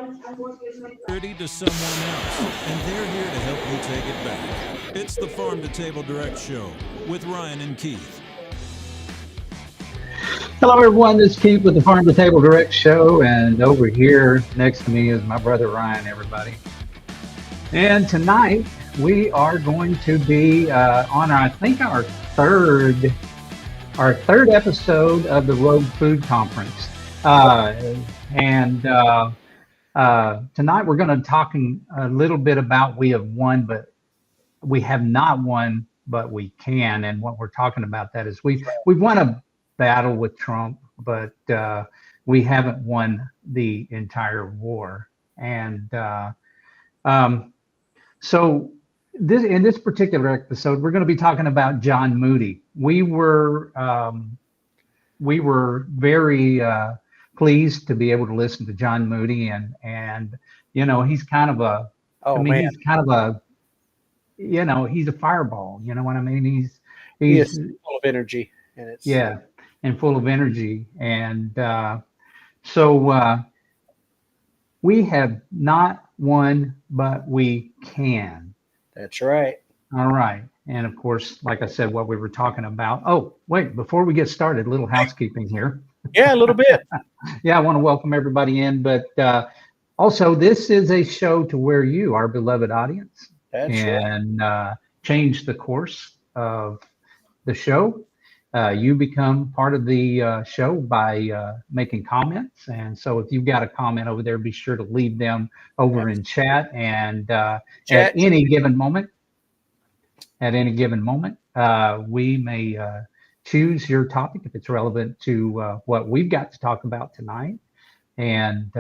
Security to someone else, and they're here to help you take it back. It's the Farm to Table Direct Show with Ryan and Keith. Hello, everyone. This is Keith with the Farm to Table Direct Show, and over here next to me is my brother Ryan. Everybody, and tonight we are going to be on I think our third episode of the Road Food Conference, and tonight we're going to talking a little bit about we have won, but we have not won, but we can. And what we're talking about that is we've won a battle with Trump, but we haven't won the entire war. And so this in this particular episode, we're going to be talking about John Moody. We were very pleased to be able to listen to John Moody, and he's kind of a he's kind of a he's a fireball. You know what I mean? He He's is full of energy, and it's yeah, and full of energy. And so we have not won, but we can. That's right. All right. And of course, like I said, what we were talking about. Oh, wait, before we get started, a little housekeeping here. Yeah, a little bit. Yeah, I want to welcome everybody in, but also this is a show to where you, our beloved audience, That's can change the course of the show. You become part of the show by making comments. And so if you've got a comment over there, be sure to leave them over in chat. And at any given moment, we may choose your topic if it's relevant to what we've got to talk about tonight. And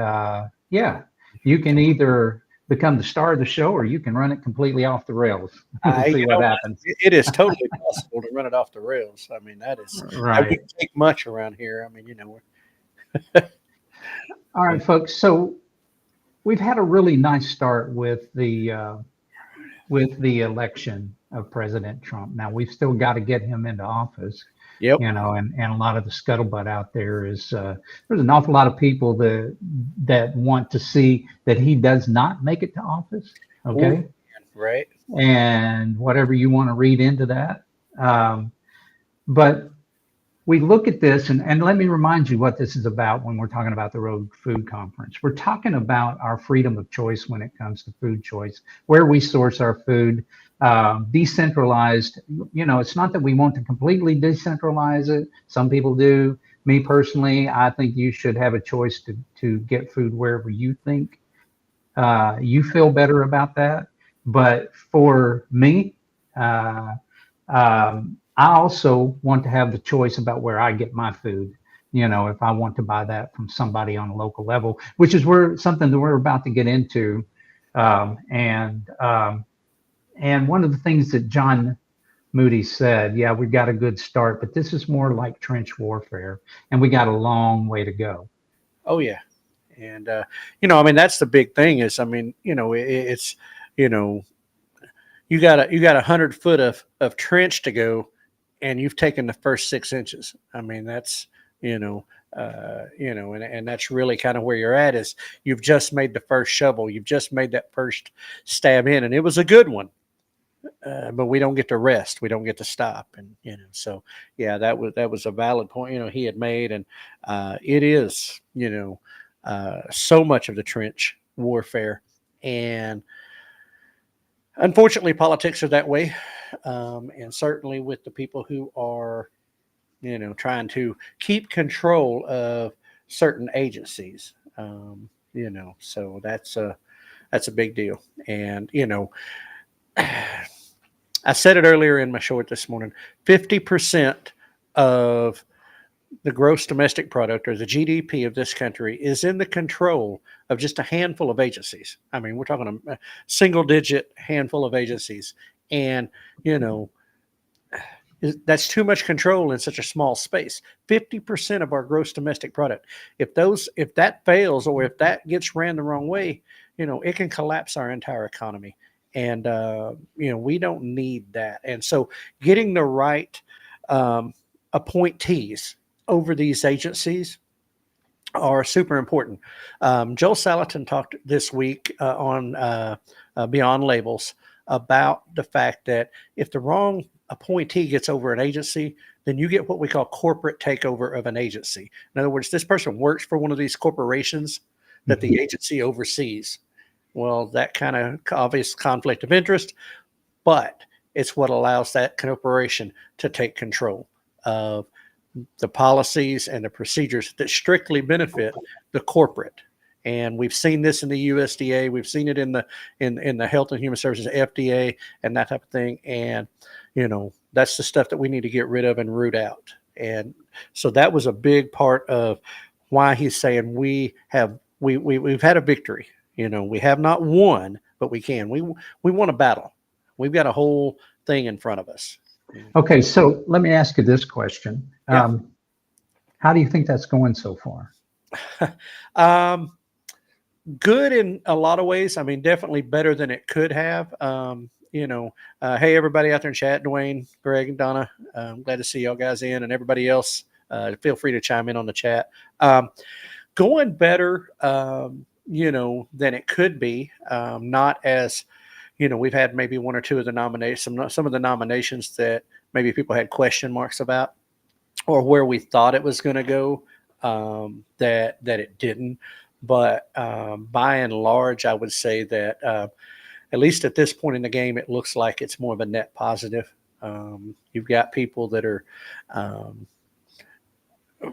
yeah, you can either become the star of the show, or you can run it completely off the rails. We'll see what happens. It is totally possible to run it off the rails. I mean, that right. wouldn't take much around here. I mean, All right, folks. So we've had a really nice start with the election of President Trump. Now we've still got to get him into office. Yep. And a lot of the scuttlebutt out there is there's an awful lot of people that want to see that he does not make it to office. Okay. Ooh, right. And whatever you want to read into that. But we look at this, and let me remind you what this is about when we're talking about the Road Food Conference. We're talking about our freedom of choice when it comes to food choice, where we source our food, decentralized. It's not that we want to completely decentralize it. Some people do. Me personally, I think you should have a choice to get food wherever you think you feel better about that. But for me, I also want to have the choice about where I get my food. If I want to buy that from somebody on a local level, which is something that we're about to get into. And one of the things that John Moody said, yeah, we've got a good start, but this is more like trench warfare, and we got a long way to go. Oh yeah. And I mean, that's the big thing is, I mean, it's you got 100 foot of trench to go, and you've taken the first 6 inches. I mean, that's, and that's really kind of where you're at is you've just made the first shovel. You've just made that first stab in, and it was a good one. But we don't get to rest. We don't get to stop. And, so yeah, that was a valid point, he had made. And it is, so much of the trench warfare. And unfortunately, politics are that way. And certainly with the people who are, trying to keep control of certain agencies, so that's a big deal. And, I said it earlier in my short this morning, 50% of the gross domestic product or the GDP of this country is in the control of just a handful of agencies. I mean, we're talking a single digit handful of agencies. And, that's too much control in such a small space. 50% of our gross domestic product. If that fails, or if that gets ran the wrong way, it can collapse our entire economy. And, we don't need that. And so getting the right appointees over these agencies are super important. Joel Salatin talked this week on Beyond Labels about the fact that if the wrong appointee gets over an agency, then you get what we call corporate takeover of an agency. In other words, this person works for one of these corporations that the agency oversees. Well, that kind of obvious conflict of interest, but it's what allows that corporation to take control of the policies and the procedures that strictly benefit the corporate. And we've seen this in the USDA, we've seen it in the Health and Human Services FDA and that type of thing. And that's the stuff that we need to get rid of and root out. And so that was a big part of why he's saying we've had a victory. We have not won, but we can. We won a battle. We've got a whole thing in front of us. Okay, so let me ask you this question. Yeah. How do you think that's going so far? Good in a lot of ways. I mean, definitely better than it could have. Hey, everybody out there in chat, Dwayne, Greg, and Donna, I'm glad to see y'all guys in, and everybody else, feel free to chime in on the chat. Going better, than it could be. Not as, we've had maybe one or two of the nominations, some of the nominations that maybe people had question marks about, or where we thought it was going to go, that it didn't. But by and large, I would say that at least at this point in the game, it looks like it's more of a net positive. You've got people that are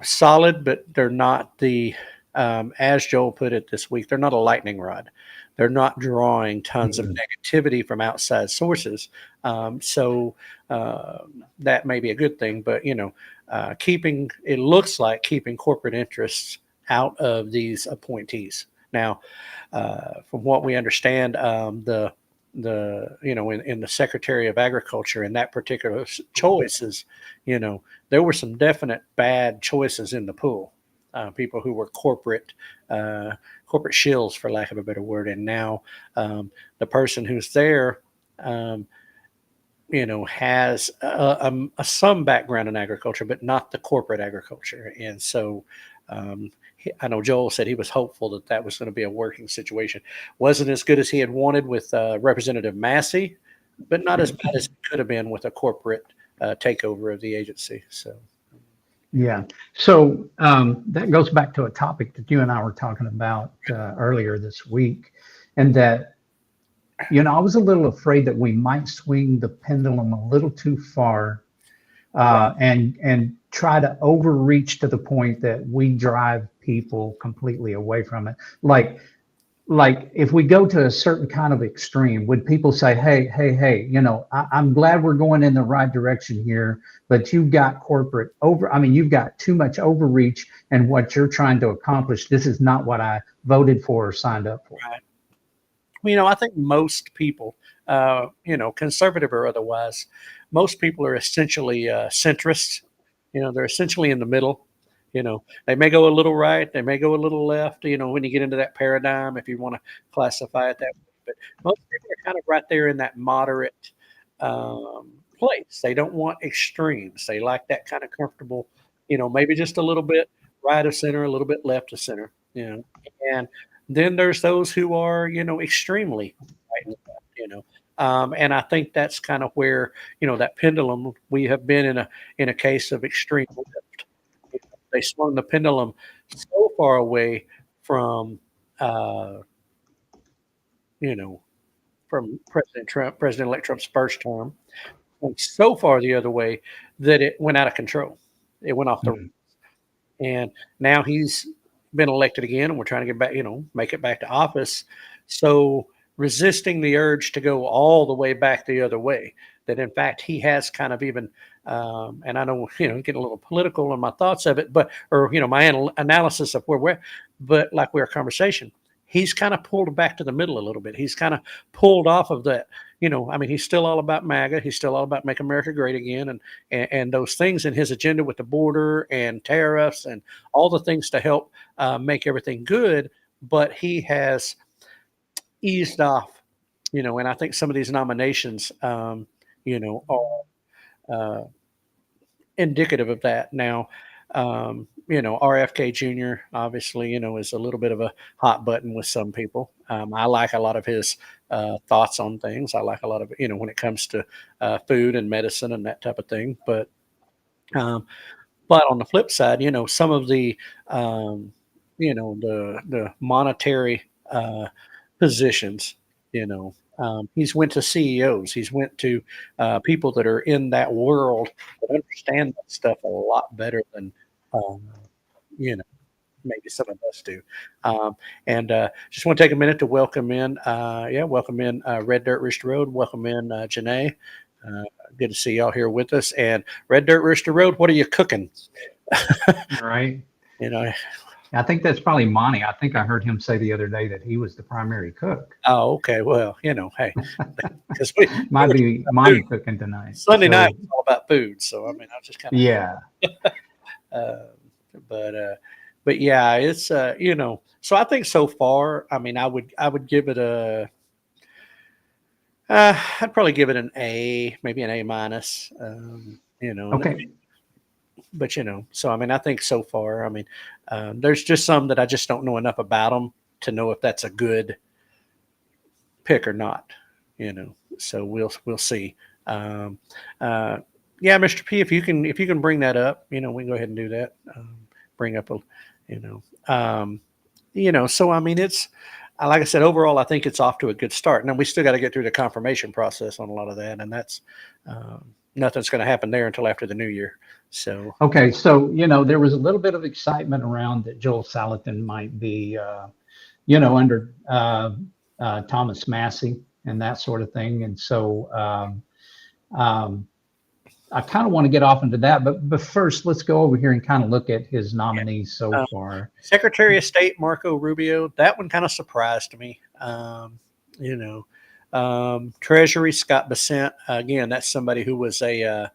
solid, but they're not the, as Joel put it this week, they're not a lightning rod. They're not drawing tons of negativity from outside sources. So that may be a good thing, but it looks like keeping corporate interests out of these appointees. Now, from what we understand, in the Secretary of Agriculture in that particular choices, there were some definite bad choices in the pool. People who were corporate shills, for lack of a better word, and now the person who's there, has some background in agriculture, but not the corporate agriculture, and so. I know Joel said he was hopeful that was going to be a working situation. Wasn't as good as he had wanted with Representative Massey, but not as bad as it could have been with a corporate takeover of the agency. So, yeah. So that goes back to a topic that you and I were talking about earlier this week, and that I was a little afraid that we might swing the pendulum a little too far, and try to overreach to the point that we drive people completely away from it. Like if we go to a certain kind of extreme, would people say, hey, I'm glad we're going in the right direction here, but you've got you've got too much overreach, and what you're trying to accomplish, this is not what I voted for or signed up for. Right. I think most people, conservative or otherwise, most people are essentially centrists. They're essentially in the middle. They may go a little right, they may go a little left, when you get into that paradigm, if you want to classify it that way. But most people are kind of right there in that moderate place. They don't want extremes. They like that kind of comfortable, maybe just a little bit right of center, a little bit left of center, and then there's those who are, extremely right and left, and I think that's kind of where, that pendulum, we have been in a case of extreme left. They swung the pendulum so far away from, from President Trump, President-elect Trump's first term, went so far the other way that it went out of control. It went off the rails. And now he's been elected again, and we're trying to get back, make it back to office. So resisting the urge to go all the way back the other way, that in fact he has kind of even, and I know, get a little political in my thoughts of it, my analysis of where we're, but like we're a conversation, he's kind of pulled back to the middle a little bit. He's kind of pulled off of that, he's still all about MAGA. He's still all about Make America Great Again and those things in his agenda with the border and tariffs and all the things to help make everything good. But he has eased off, and I think some of these nominations, are indicative of that. Now, RFK Jr. obviously, is a little bit of a hot button with some people. I like a lot of his thoughts on things. I like a lot of, when it comes to food and medicine and that type of thing. Um, but on the flip side, some of the, the monetary positions, he's went to CEOs, he's went to people that are in that world that understand that stuff a lot better than, um, you know, maybe some of us do. And just want to take a minute to welcome in, Red Dirt Rooster Road. Welcome in Janae. Uh, Good to see y'all here with us. And Red Dirt Rooster Road, what are you cooking? Right. You know, I think that's probably Monty. I think I heard him say the other day that he was the primary cook. oh, okay. Well, hey, because we Might were be Monty cooking tonight. Sunday So, night was all about food. So I mean, I was just kind of, yeah. uh, but yeah, it's So I think so far, I mean, I would give it I'd probably give it an A, maybe an A minus. Okay. But so I mean, I think so far, I mean, there's just some that I just don't know enough about them to know if that's a good pick or not. So we'll see. Yeah, Mr. P, if you can bring that up, we can go ahead and do that. Bring up a, you know, um, So I mean, it's like I said, overall, I think it's off to a good start. Now we still got to get through the confirmation process on a lot of that, and that's nothing's going to happen there until after the new year. So Okay. So, there was a little bit of excitement around that Joel Salatin might be, under Thomas Massey and that sort of thing. And so I kind of want to get off into that. But first, let's go over here and kind of look at his nominees so far. Secretary of State Marco Rubio, that one kind of surprised me. You know, Treasury Scott Bessent, again, that's somebody who was I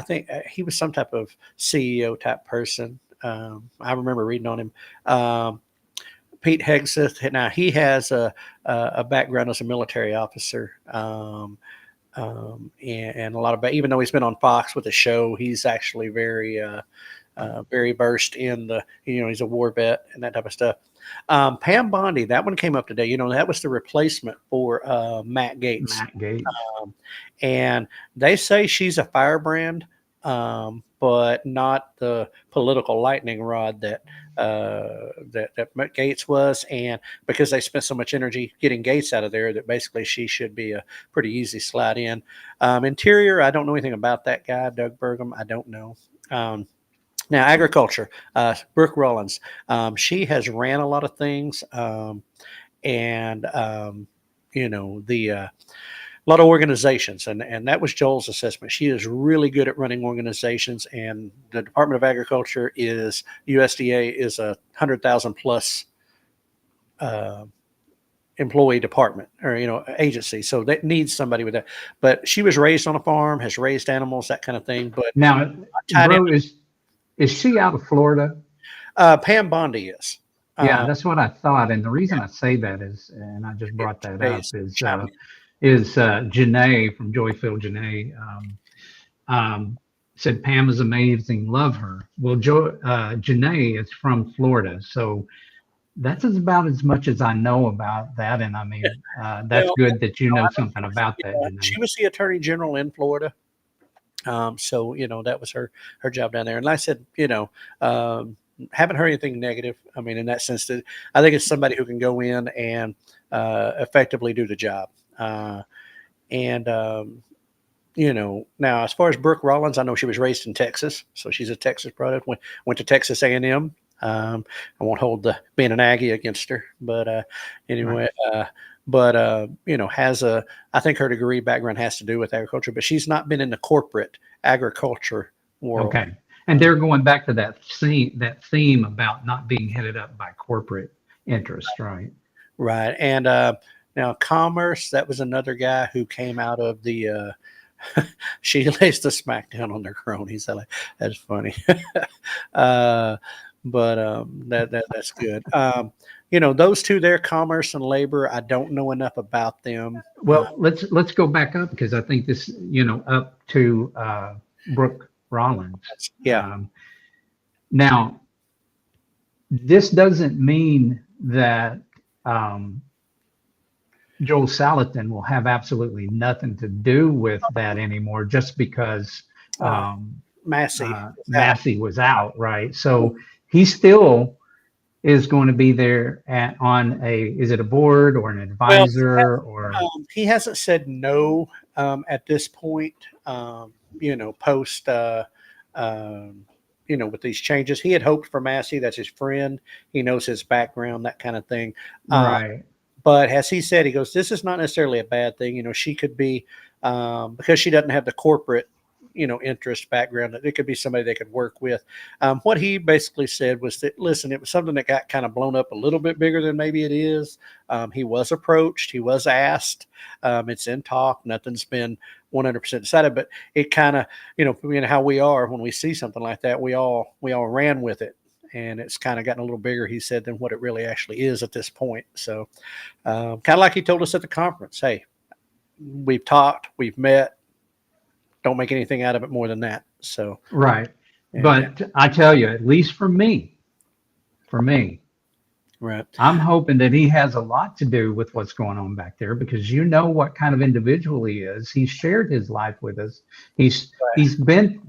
think he was some type of CEO type person. I remember reading on him. Pete Hegseth, now he has a background as a military officer. And a lot of, even though he's been on Fox with the show, he's actually very versed in he's a war vet and that type of stuff. Pam Bondi, that one came up today. That was the replacement for Matt Gaetz. Matt Gaetz. And they say she's a firebrand, but not the political lightning rod that Matt Gaetz was. And because they spent so much energy getting Gaetz out of there, that basically she should be a pretty easy slide in. Interior, I don't know anything about that guy, Doug Burgum. I don't know. Now, agriculture, Brooke Rollins, she has ran a lot of things, and a lot of organizations, and that was Joel's assessment. She is really good at running organizations, and the Department of Agriculture USDA is a 100,000 plus employee department or agency, so that needs somebody with that. But she was raised on a farm, has raised animals, that kind of thing. But Now, bro, is she out of Florida? Pam Bondi is. Yeah, that's what I thought. And the reason I say that is, and I just brought that up, is Janae from Joyfield Janae said Pam is amazing, love her. Well, Janae is from Florida, so that's about as much as I know about that. And I mean, that's good that you know something about that. Janae. She was the Attorney General in Florida. So that was her job down there. And like I said, haven't heard anything negative. I mean, in that sense, that I think it's somebody who can go in and effectively do the job. Now as far as Brooke Rollins, I know she was raised in Texas, so she's a Texas product. Went to Texas A&M. I won't hold the being an Aggie against her, but anyway. Right. Has I think her degree background has to do with agriculture, but she's not been in the corporate agriculture world. Okay. And they're going back to that theme about not being headed up by corporate interest, right? Right. And now commerce, that was another guy who came out of the she lays the smackdown on their cronies. That's funny. But that's good. Those two there, commerce and labor, I don't know enough about them. Well, let's go back up, because I think this, up to Brooke Rollins. Yeah. Now, this doesn't mean that Joel Salatin will have absolutely nothing to do with that anymore, just because Massey. Massey was out, right? So he still is going to be there is it a board or an Well, advisor or? he hasn't said no at this point. Post with these changes, he had hoped for Massey. That's his friend. He knows his background, that kind of thing. Right. But as he said, he goes, this is not necessarily a bad thing. She could be, because she doesn't have the corporate, interest background, that it could be somebody they could work with. What he basically said was that, listen, it was something that got kind of blown up a little bit bigger than maybe it is. He was approached, he was asked, it's in talk, nothing's been 100% decided, but it kind of, how we are when we see something like that, we all ran with it. And it's kind of gotten a little bigger, he said, than what it really actually is at this point. So kind of like he told us at the conference, hey, we've talked, we've met, don't make anything out of it more than that. So right. But I tell you, at least for me, right, I'm hoping that he has a lot to do with what's going on back there, because what kind of individual he is. He's shared his life with us. He's been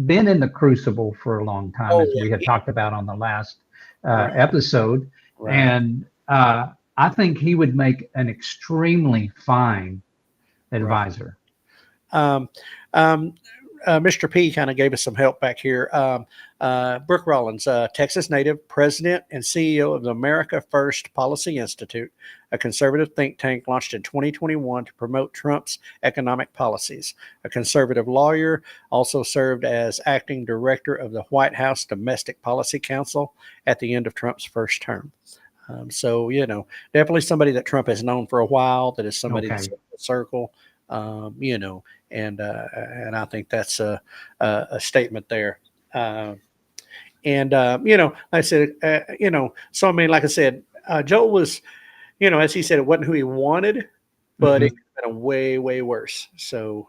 in the crucible for a long time, as we had talked about on the last episode. Right. And I think he would make an extremely fine advisor. Mr. P kind of gave us some help back here. Brooke Rollins, Texas native, president and CEO of the America First Policy Institute, a conservative think tank launched in 2021 to promote Trump's economic policies. A conservative lawyer, also served as acting director of the White House Domestic Policy Council at the end of Trump's first term. So, definitely somebody that Trump has known for a while, that is somebody that's in the circle, and I think that's a statement there. Like I said, so I mean, like I said, Joel was, as he said, it wasn't who he wanted, but it could have been a way, way worse. So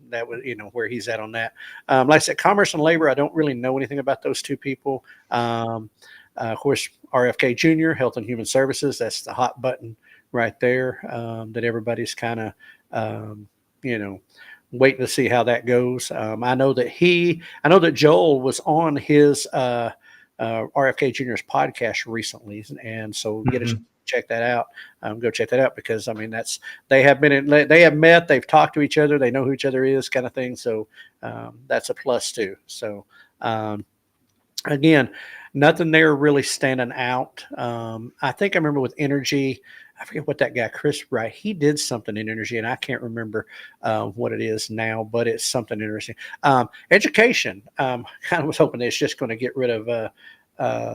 that was, where he's at on that. Like I said, commerce and labor, I don't really know anything about those two people. Of course, RFK Jr., Health and Human Services, that's the hot button right there, that everybody's kind of, waiting to see how that goes. I know that Joel was on his RFK Jr.'s podcast recently, and so get a check that out. Go check that out, because I mean they have met, they've talked to each other, they know who each other is, kind of thing. So that's a plus too. So again, nothing there really standing out. I think I remember with energy, I forget what that guy, Chris Wright, he did something in energy, and I can't remember what it is now, but it's something interesting. Education, kind of was hoping it's just going to get rid of, I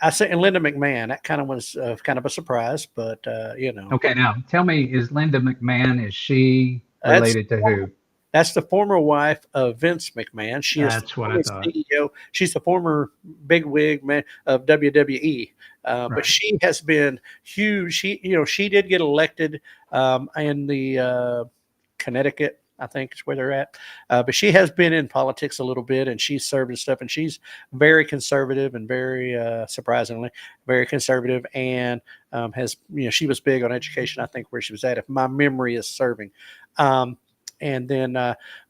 say, and Linda McMahon, that kind of was kind of a surprise, but, Okay, now tell me, is Linda McMahon, is she related to who? That's the former wife of Vince McMahon. She is the former CEO. She's the former bigwig man of WWE. But she has been huge. She did get elected in the Connecticut, I think is where they're at. But she has been in politics a little bit, and she's served and stuff. And she's very conservative, and very surprisingly very conservative. And has she was big on education, I think, where she was at, if my memory is serving. And then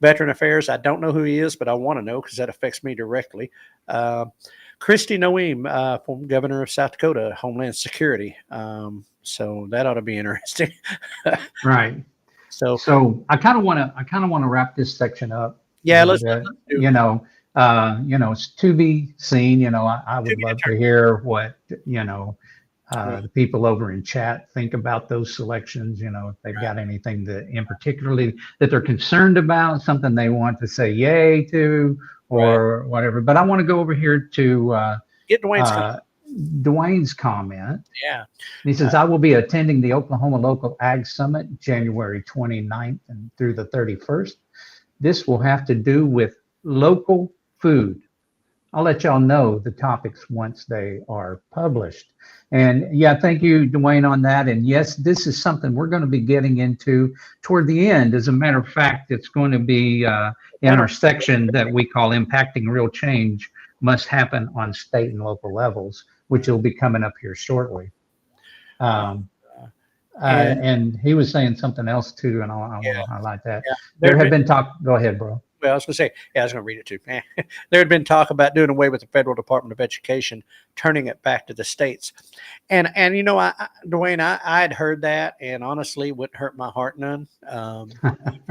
Veteran Affairs, I don't know who he is, but I want to know, because that affects me directly. Kristi Noem, former governor of South Dakota, Homeland Security. So that ought to be interesting. Right. So I kind of want to wrap this section up. Yeah, let's do. It's to be seen. I would love to hear what the people over in chat think about those selections. If they've got anything that in particularly that they're concerned about, something they want to say yay to, or whatever. But I want to go over here to get Dwayne's comment. Yeah. He says, I will be attending the Oklahoma Local Ag Summit January 29th and through the 31st. This will have to do with local food. I'll let y'all know the topics once they are published. And yeah, thank you, Dwayne, on that. And yes, this is something we're going to be getting into toward the end. As a matter of fact, it's going to be in our section that we call Impacting Real Change Must Happen on State and Local Levels, which will be coming up here shortly. Um, And and he was saying something else too, and I want yeah, to highlight that. yeah. There had been talk. Go ahead, bro. Well, I was going to say, yeah, I was going to read it too. There had been talk about doing away with the federal Department of Education, turning it back to the states. And you know, Dwayne, I had heard that, and honestly, it wouldn't hurt my heart none for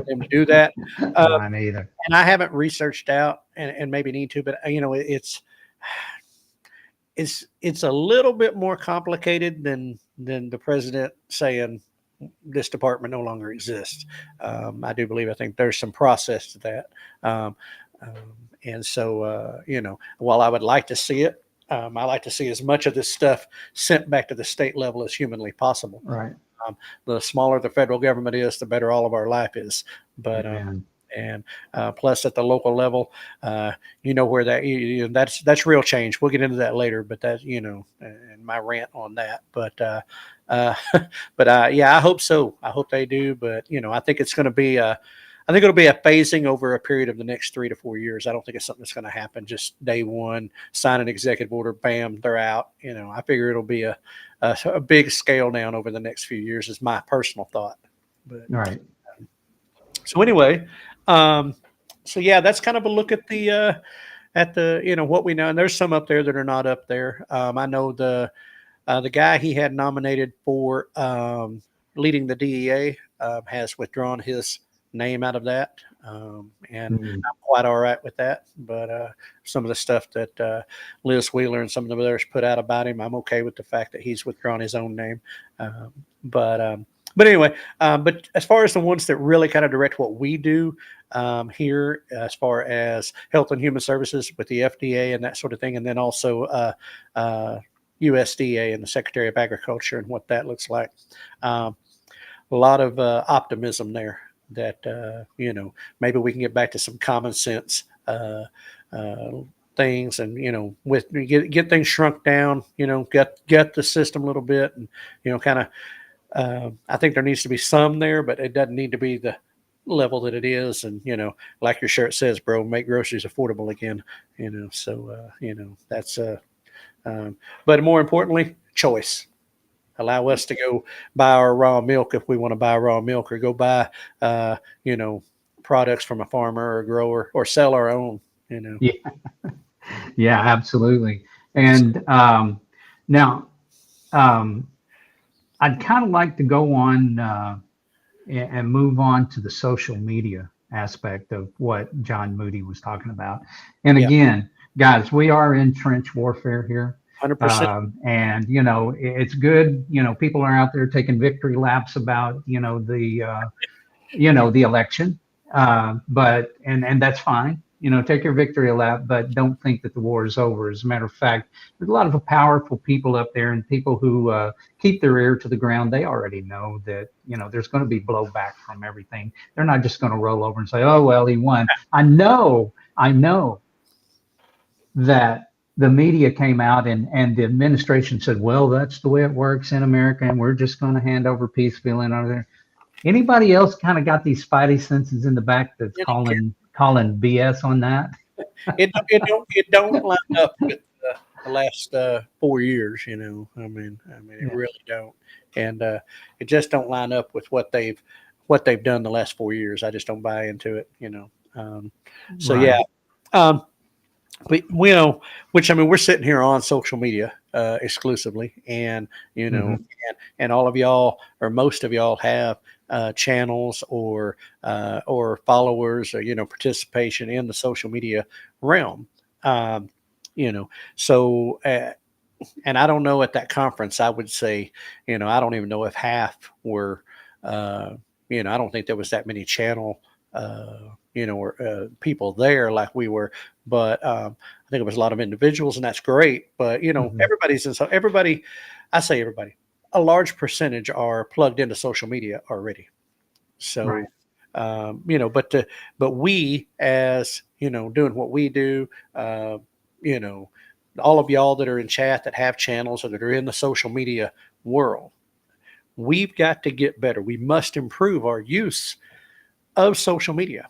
them to do that. Mine either. And I haven't researched out, and maybe need to, but you know, it's a little bit more complicated than the president saying this department no longer exists. I do believe, I think there's some process to that. Um, um, and so, you know, while I would like to see it, I like to see as much of this stuff sent back to the state level as humanly possible. Right. The smaller the federal government is, the better all of our life is. But, Amen. and plus at the local level, you know, where that's real change. We'll get into that later, but that, you know, and my rant on that, but yeah, I hope so. I hope they do, but you know, I think it's going to be I think it'll be a phasing over a period of the next 3 to 4 years. I don't think it's something that's going to happen just day one, sign an executive order, bam, they're out. You know, I figure it'll be a big scale down over the next few years is my personal thought. But Right. so anyway, so yeah, that's kind of a look at the you know, what we know. And there's some up there that are not up there. I know the guy he had nominated for leading the DEA has withdrawn his name out of that, and I'm quite all right with that. But some of the stuff that Liz Wheeler and some of the others put out about him, I'm okay with the fact that he's withdrawn his own name. But anyway, but as far as the ones that really kind of direct what we do here, as far as health and human services with the FDA and that sort of thing, and then also USDA and the Secretary of Agriculture and what that looks like. A lot of optimism there that, you know, maybe we can get back to some common sense things and, you know, with get things shrunk down, you know, get the system a little bit and, you know, kind of, I think there needs to be some there, but it doesn't need to be the level that it is. And, you know, like your shirt says, bro, make groceries affordable again, you know, so, you know, that's, but more importantly, choice. Allow us to go buy our raw milk if we want to buy raw milk, or go buy, you know, products from a farmer or a grower, or sell our own, you know. Yeah. Yeah, absolutely. And now I'd kind of like to go on and move on to the social media aspect of what John Moody was talking about. And again, guys, we are in trench warfare here. 100%. And, you know, it's good. You know, people are out there taking victory laps about, you know, the election. But that's fine. You know, take your victory lap, but don't think that the war is over. As a matter of fact, there's a lot of powerful people up there, and people who keep their ear to the ground. They already know that, you know, there's going to be blowback from everything. They're not just going to roll over and say, oh, well, he won. I know that the media came out and the administration said, well, that's the way it works in America, and we're just going to hand over peacefully and over there. Anybody else kind of got these spidey senses in the back that's calling BS on that? It don't line up with the last 4 years, you know. I mean, it really don't, and it just don't line up with what they've done the last 4 years. I just don't buy into it, you know. So Right. yeah. But you know, which I mean, we're sitting here on social media exclusively, and you know, and all of y'all or most of y'all have channels or followers or, you know, participation in the social media realm. You know, so and I don't know, at that conference, I would say, you know, I don't even know if half were, you know, I don't think there was that many channel you know, or people there like we were, but I think it was a lot of individuals, and that's great. But you know, everybody, I say everybody, a large percentage are plugged into social media already. So, Right. you know, but we, as you know, doing what we do, all of y'all that are in chat that have channels or that are in the social media world, we've got to get better. We must improve our use of social media,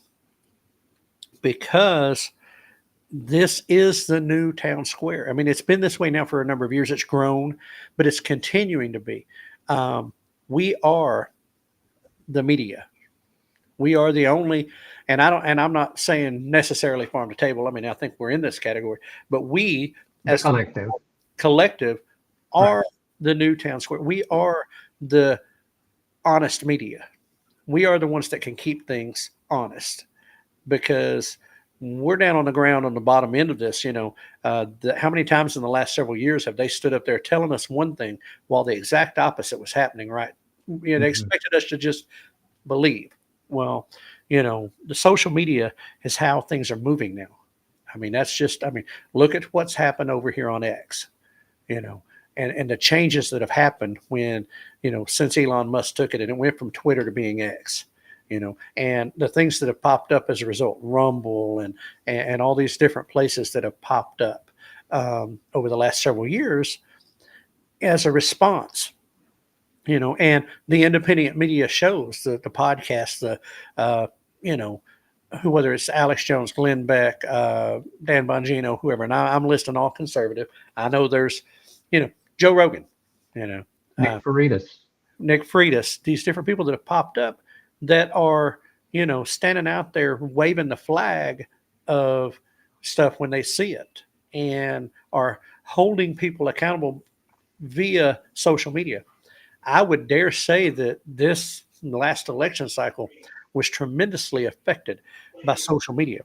because this is the new town square. I mean, it's been this way now for a number of years. It's grown, but it's continuing to be. We are the media. We are the only, and I'm not saying necessarily farm to table. I mean, I think we're in this category, but we as collective are right. the new town square. We are the honest media. We are the ones that can keep things honest, because we're down on the ground on the bottom end of this. How many times in the last several years have they stood up there telling us one thing while the exact opposite was happening, right? They expected us to just believe. Well, the social media is how things are moving now. I mean, look at what's happened over here on X, and the changes that have happened when, since Elon Musk took it and it went from Twitter to being X, and the things that have popped up as a result, Rumble and all these different places that have popped up over the last several years as a response, and the independent media shows, the podcasts, whether it's Alex Jones, Glenn Beck, Dan Bongino, whoever. And I'm listing all conservative. I know there's, Joe Rogan, Nick Freitas, these different people that have popped up that are, standing out there waving the flag of stuff when they see it, and are holding people accountable via social media. I would dare say that this last election cycle was tremendously affected by social media.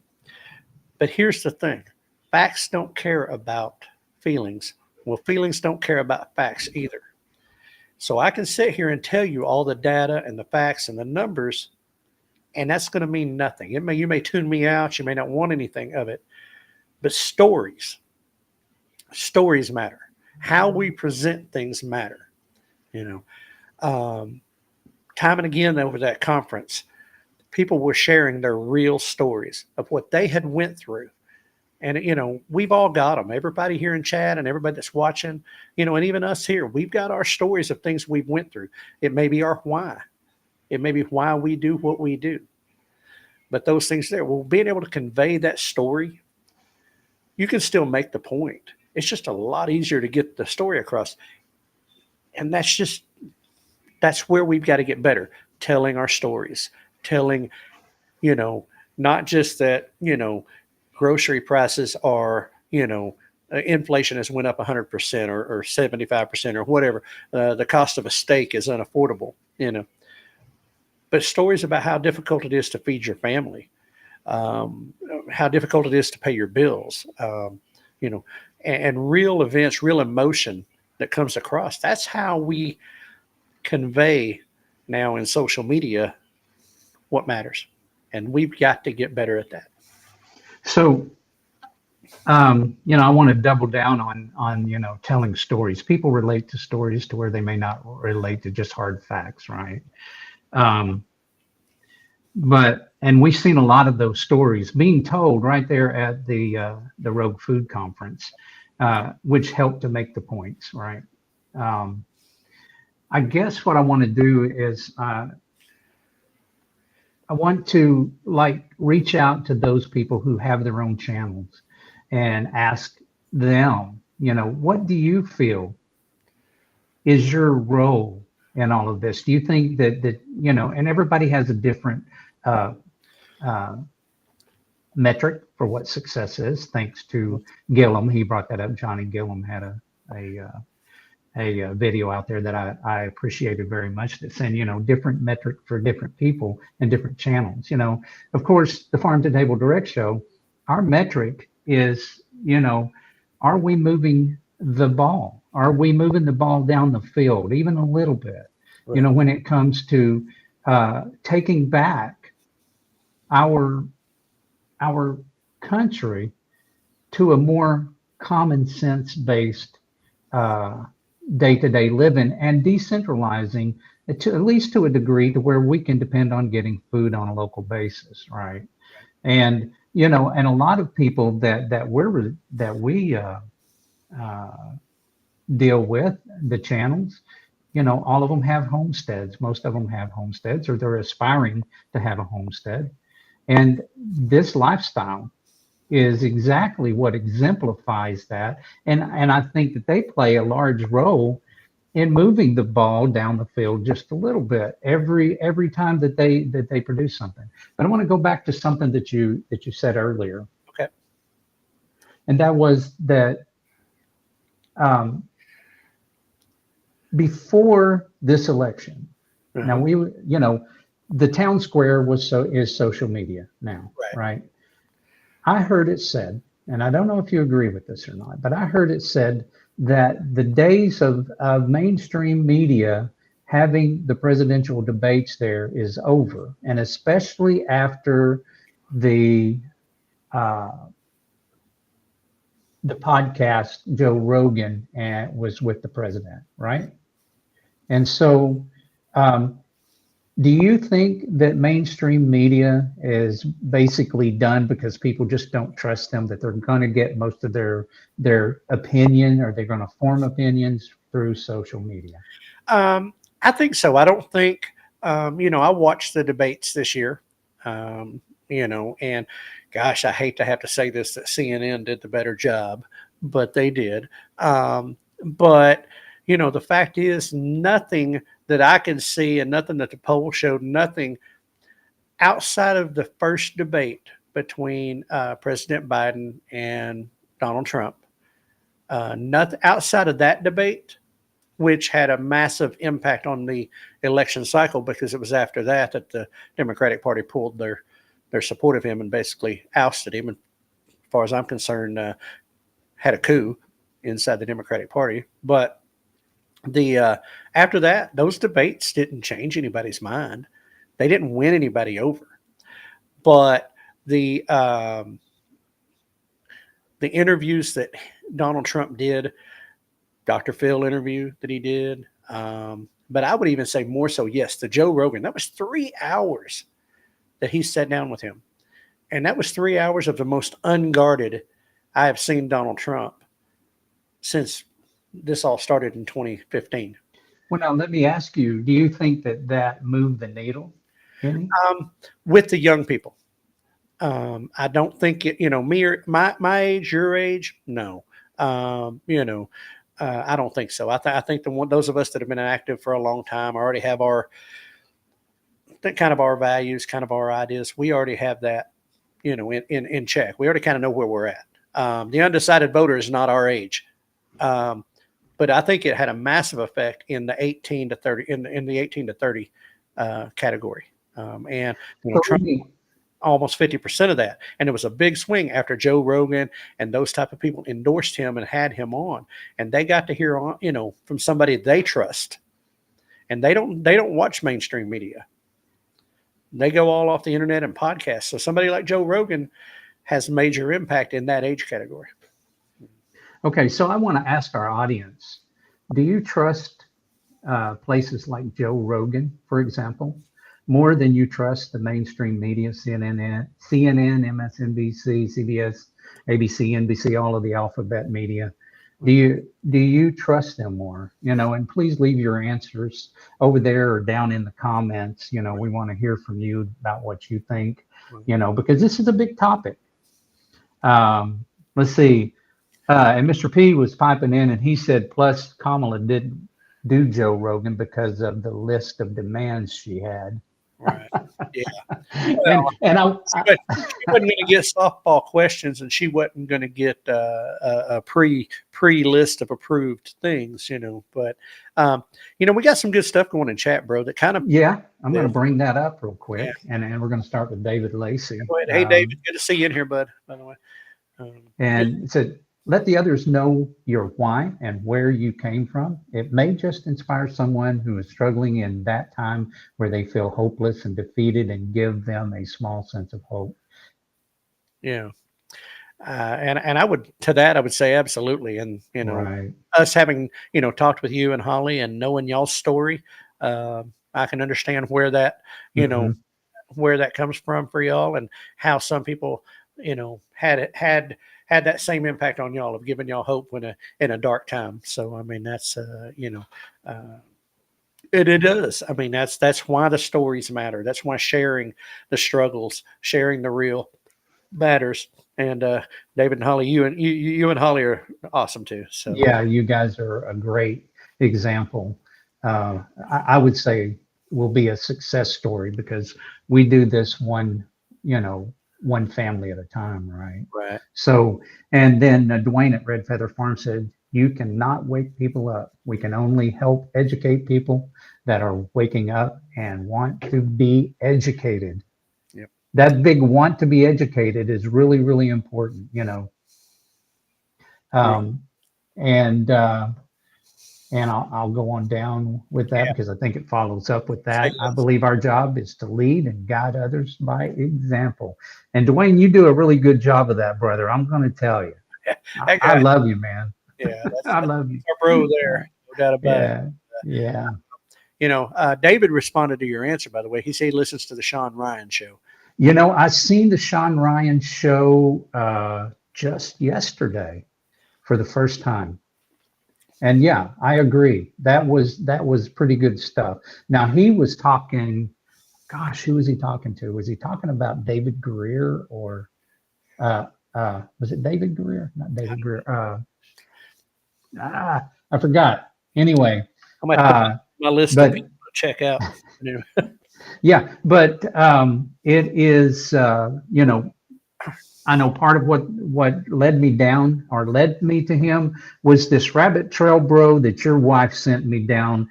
But here's the thing. Facts don't care about feelings. Well, feelings don't care about facts either. So I can sit here and tell you all the data and the facts and the numbers, and that's going to mean nothing. You may tune me out. You may not want anything of it. But stories matter. How we present things matter. Time and again over that conference, people were sharing their real stories of what they had went through. And, we've all got them. Everybody here in chat and everybody that's watching, and even us here, we've got our stories of things we've went through. It may be our why. It may be why we do what we do. But those things there, well, being able to convey that story, you can still make the point. It's just a lot easier to get the story across. And that's where we've got to get better, telling our stories, telling, not just that, grocery prices are, inflation has went up 100% or 75% or whatever. The cost of a steak is unaffordable, but stories about how difficult it is to feed your family, how difficult it is to pay your bills, and real events, real emotion that comes across. That's how we convey now in social media what matters. And we've got to get better at that. So, I want to double down on telling stories. People relate to stories to where they may not relate to just hard facts, right? And we've seen a lot of those stories being told right there at the Rogue Food Conference, which helped to make the points, right? I guess what I want to do is I want to reach out to those people who have their own channels and ask them, what do you feel is your role in all of this? Do you think that and everybody has a different metric for what success is, thanks to Gillum. He brought that up. Johnny Gillum had a video out there that I appreciated very much, that saying, different metric for different people and different channels. Of course, the Farm to Table Direct Show, our metric is, are we moving the ball? Are we moving the ball down the field, even a little bit? Right. When it comes to taking back our country to a more common sense based day-to-day living, and decentralizing to at least to a degree to where we can depend on getting food on a local basis, right? And and a lot of people that we deal with, the channels, all of them have homesteads. Most of them have homesteads, or they're aspiring to have a homestead. And this lifestyle is exactly what exemplifies that. And I think that they play a large role in moving the ball down the field just a little bit every time that they produce something. But I want to go back to something that you said earlier. Okay. And that was that um, before this election, now the town square is social media now, right? I heard it said, and I don't know if you agree with this or not, but I heard it said that the days of mainstream media having the presidential debates there is over, and especially after the podcast Joe Rogan was with the president, right? And so, do you think that mainstream media is basically done because people just don't trust them, that they're going to get most of their opinion, or they're going to form opinions through social media? I think so. I don't think, I watched the debates this year, and gosh, I hate to have to say this, that CNN did the better job, but they did. But the fact is, nothing that I can see, and nothing that the poll showed, nothing outside of the first debate between President Biden and Donald Trump, nothing outside of that debate, which had a massive impact on the election cycle, because it was after that the Democratic Party pulled their support of him and basically ousted him. And as far as I'm concerned, had a coup inside the Democratic Party. But the after that, those debates didn't change anybody's mind. They didn't win anybody over. But the interviews that Donald Trump did, Dr. Phil interview that he did, but I would even say more so, yes, the Joe Rogan, that was 3 hours that he sat down with him. And that was 3 hours of the most unguarded I have seen Donald Trump since this all started in 2015. Well, now let me ask you, do you think that moved the needle any? With the young people. I don't think it, me or my age, your age, no. I don't think so. I think those of us that have been active for a long time already have our values, kind of our ideas. We already have that, in check. We already kind of know where we're at. The undecided voter is not our age. But I think it had a massive effect in the 18 to 30 in the 18 to 30 category. And Trump, almost 50% of that. And it was a big swing after Joe Rogan and those type of people endorsed him and had him on. And they got to hear from somebody they trust. And they don't watch mainstream media. They go all off the internet and podcasts. So somebody like Joe Rogan has major impact in that age category. Okay, so I want to ask our audience, do you trust places like Joe Rogan, for example, more than you trust the mainstream media, CNN, MSNBC, CBS, ABC, NBC, all of the alphabet media? Do you trust them more? And please leave your answers over there or down in the comments. We want to hear from you about what you think, because this is a big topic. Let's see. And Mr. P was piping in, and he said, plus Kamala didn't do Joe Rogan because of the list of demands she had. Right. Yeah. Well, and she wasn't going to get softball questions, and she wasn't going to get a pre list of approved things, But we got some good stuff going in chat, bro. That kind of I'm going to bring that up real quick, and we're going to start with David Lacey. Go ahead. Hey, David, good to see you in here, bud. By the way, and it said, let the others know your why and where you came from. It may just inspire someone who is struggling in that time where they feel hopeless and defeated, and give them a small sense of hope. Yeah. And I would say absolutely. And, right. Us having, talked with you and Holly and knowing y'all's story, I can understand where that, where that comes from for y'all, and how some people had that same impact on y'all of giving y'all hope in a dark time. So I mean, that's it does. I mean, that's why the stories matter. That's why sharing the struggles, sharing the real matters. And David and Holly, you and Holly are awesome too. So Yeah, you guys are a great example. I would say will be a success story because we do this one family at a time, right? right, So, and then Dwayne at Red Feather Farm said, you cannot wake people up. We can only help educate people that are waking up and want to be educated. yep, That big want to be educated is really, really important. right, Um, and I'll go on down with that yeah. because I think it follows up with Say that. I less. believe our job is to lead and guide others by example. And Dwayne, you do a really good job of that, brother. I'm going to tell you. That I guy, love you, man. yeah, I love you. our bro there, no doubt about it. Yeah, yeah. David responded to your answer, by the way. He said he listens to the Sean Ryan show. I seen the Sean Ryan show just yesterday for the first time. And yeah, I agree. That was pretty good stuff. Now he was talking, gosh, who was he talking to? Was he talking about David Greer or was it David Greer? Not David Greer. I forgot. Anyway, I might put uh, my list of but people to check out. Anyway, yeah, but it is I know part of what led me down or led me to him was this rabbit trail, bro, that your wife sent me down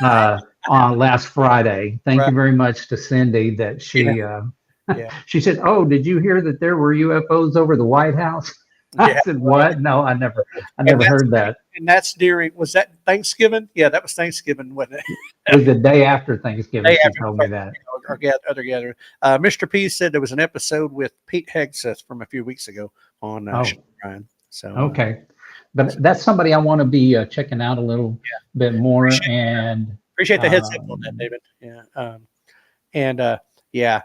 on last Friday. Thank right? you very much to Cindy that Yeah, yeah, she said, "Oh, did you hear that there were UFOs over the White House?" I yeah. said, Right. "What? No, I And never heard that." that's during, was that Thanksgiving? Yeah, that was Thanksgiving, wasn't it? It was the day after Thanksgiving. Day She after told me that. other gathering. Mr. P said there was an episode with Pete Hegseth from a few weeks ago on Oh, Sean Ryan. So okay. But that's somebody I want to be checking out a little bit more. appreciate And appreciate the heads up on that, um, David. Yeah. And yeah.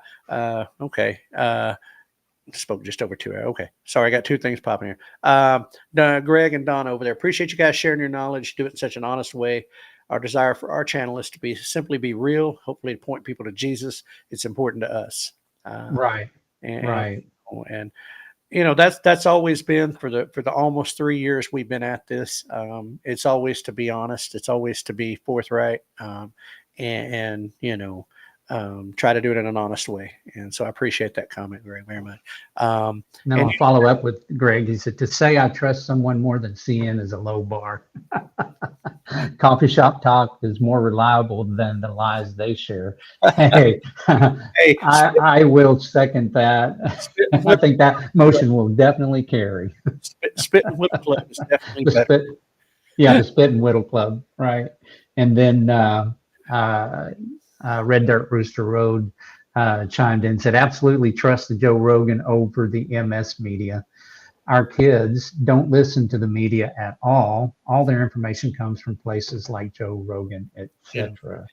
Okay. Spoke just over 2 hours. Okay. Sorry, I got two things popping here. Greg and Don over there. Appreciate you guys sharing your knowledge. Do it in such an honest way. Our desire for our channel is to simply be real, hopefully to point people to Jesus. It's important to us. right, And, right. and that's always been for the almost 3 years we've been at this. It's always to be honest. It's always to be forthright. Try to do it in an honest way. And so I appreciate that comment very, very much. No, And I'll follow up with Greg. He said, to say I trust someone more than CN is a low bar. Coffee shop talk is more reliable than the lies they share. Hey, hey, I will second that. spit and I whip, think that motion will definitely carry. spit and whip club is definitely The better. spit, yeah, the Spit and Whittle Club, right? And then Red Dirt Rooster Road chimed in, said, absolutely trust the Joe Rogan over the MS media. Our kids don't listen to the media at all. All their information comes from places like Joe Rogan, Yeah. etc.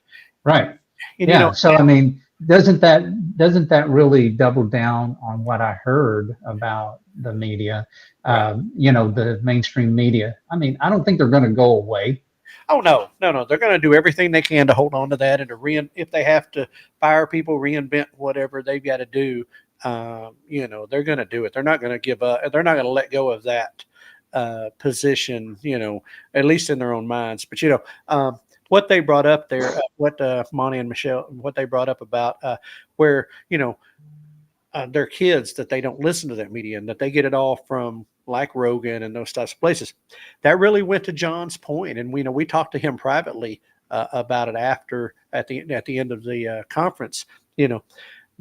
Right. And Yeah. So I mean, doesn't that really double down on what I heard about the media? right. The mainstream media. I mean, I don't think they're going to go away. Oh no. They're going to do everything they can to hold on to that and if they have to fire people, reinvent whatever they've got to do. They're going to do it. They're not going to give up. They're not going to let go of that position. At least in their own minds. But what they brought up there, what Monty and Michelle, what they brought up about where their kids, that they don't listen to that media and that they get it all from like Rogan and those types of places. That really went to John's point, and we talked to him privately about it after at the end of the conference.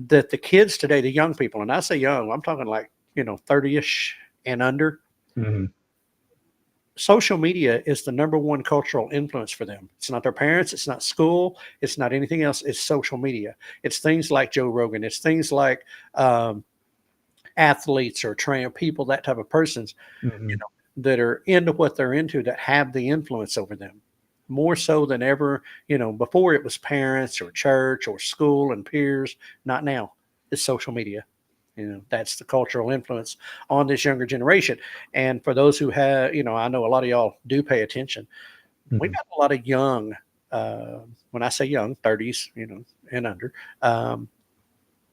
That the kids today, the young people, and I say young, I'm talking like 30ish and under. Mm-hmm. Social media is the number one cultural influence for them. It's not their parents. It's not school. It's not anything else. It's social media. It's things like Joe Rogan. It's things like athletes or train people, that type of persons, Mm-hmm. that are into what they're into, that have the influence over them more so than ever. Before it was parents or church or school and peers. Not now. It's social media. That's the cultural influence on this younger generation. And for those who have, I know a lot of y'all do pay attention. We've got a lot of young, when I say young, 30s, and under,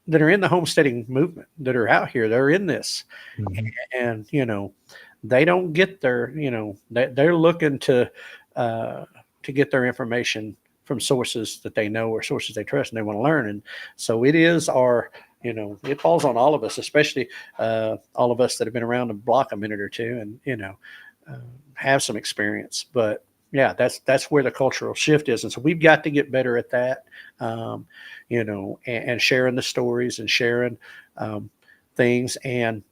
that are in the homesteading movement, that are out here. They're in this, and they don't get their, they're looking to get their information from sources that they know or sources they trust and they want to learn. And so it is our, it falls on all of us, especially all of us that have been around the block a minute or two, and have some experience. But yeah, that's where the cultural shift is. And so we've got to get better at that, and sharing the stories and sharing things, and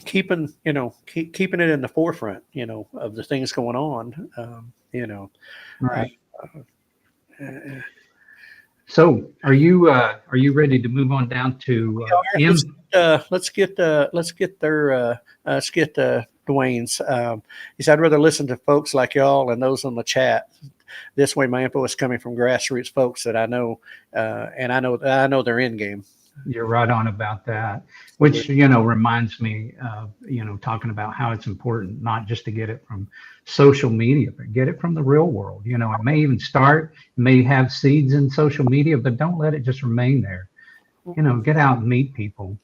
keeping it in the forefront, of the things going on, Right. So are you ready to move on down to let's get Dwayne's. He said, I'd rather listen to folks like y'all and those on the chat. This way, my info is coming from grassroots folks that I know, and I know their end game. You're right on about that, which, reminds me of, talking about how it's important not just to get it from social media, but get it from the real world. It may even start, may have seeds in social media, but don't let it just remain there. Get out and meet people,